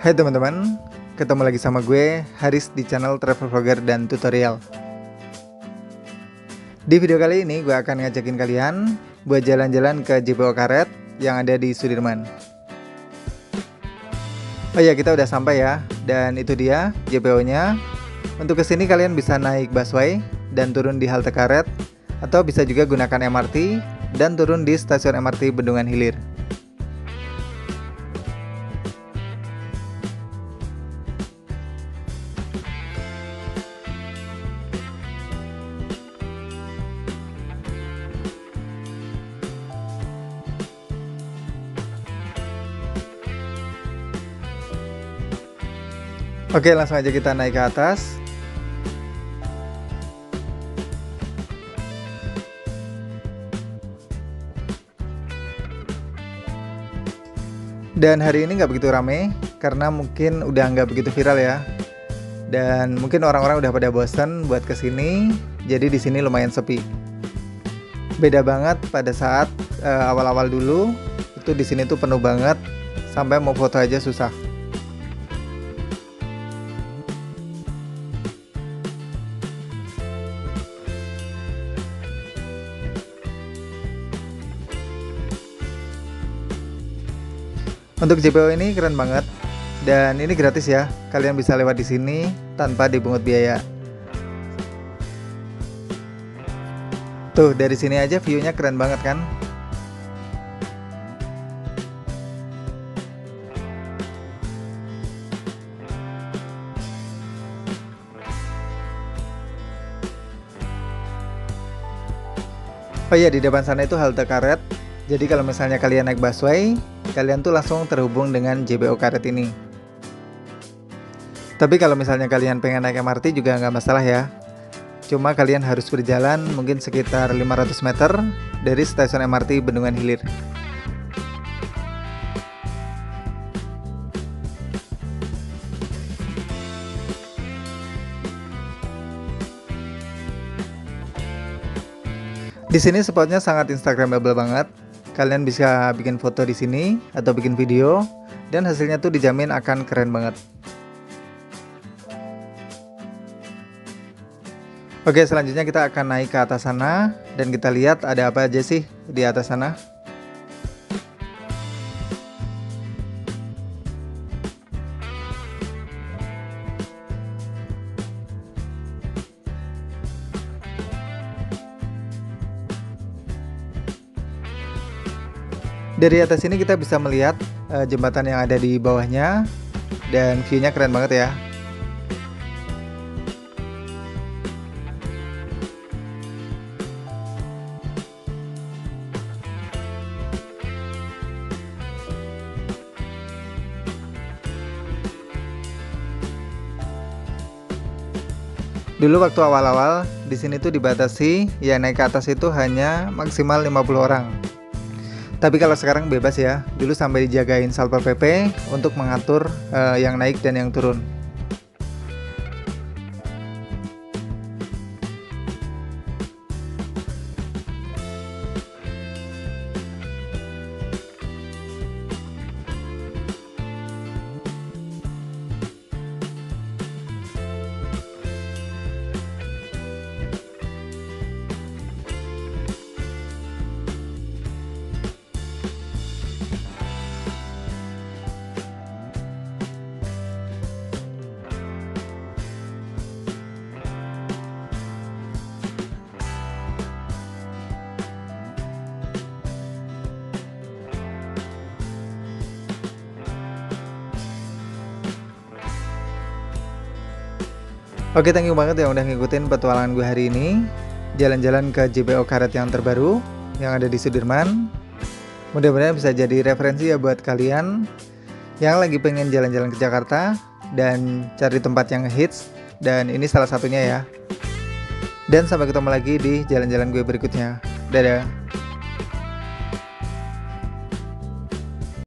Hai teman-teman, ketemu lagi sama gue, Haris di channel Travel Vlogger dan Tutorial. Di video kali ini gue akan ngajakin kalian buat jalan-jalan ke JPO Karet yang ada di Sudirman. Oh ya, kita udah sampai ya, dan itu dia JPO-nya. Untuk kesini kalian bisa naik busway dan turun di halte Karet, atau bisa juga gunakan MRT dan turun di stasiun MRT Bendungan Hilir. Oke, langsung aja kita naik ke atas. Dan hari ini nggak begitu rame, karena mungkin udah nggak begitu viral ya. Dan mungkin orang-orang udah pada bosan buat kesini, jadi di sini lumayan sepi. Beda banget pada saat awal-awal dulu, itu di sini tuh penuh banget, sampai mau foto aja susah. Untuk JPO ini keren banget, dan ini gratis ya. Kalian bisa lewat di sini tanpa dipungut biaya. Tuh, dari sini aja view-nya keren banget kan? Oh iya, di depan sana itu halte Karet. Jadi kalau misalnya kalian naik busway, kalian tuh langsung terhubung dengan JPO Karet ini. Tapi kalau misalnya kalian pengen naik MRT juga nggak masalah ya. Cuma kalian harus berjalan mungkin sekitar 500 meter dari stasiun MRT Bendungan Hilir. Di sini spotnya sangat instagramable banget. Kalian bisa bikin foto di sini atau bikin video, dan hasilnya tuh dijamin akan keren banget. Oke, selanjutnya kita akan naik ke atas sana dan kita lihat ada apa aja sih di atas sana. Dari atas ini kita bisa melihat jembatan yang ada di bawahnya, dan view-nya keren banget ya. Dulu waktu awal-awal di sini tuh dibatasi, ya naik ke atas itu hanya maksimal 50 orang. Tapi kalau sekarang bebas ya, dulu sampai dijagain Satpol PP untuk mengatur yang naik dan yang turun. Oke, thank you banget yang udah ngikutin petualangan gue hari ini. Jalan-jalan ke JPO Karet yang terbaru yang ada di Sudirman. Mudah-mudahan bisa jadi referensi ya buat kalian yang lagi pengen jalan-jalan ke Jakarta dan cari tempat yang hits. Dan ini salah satunya ya. Dan sampai ketemu lagi di jalan-jalan gue berikutnya. Dadah.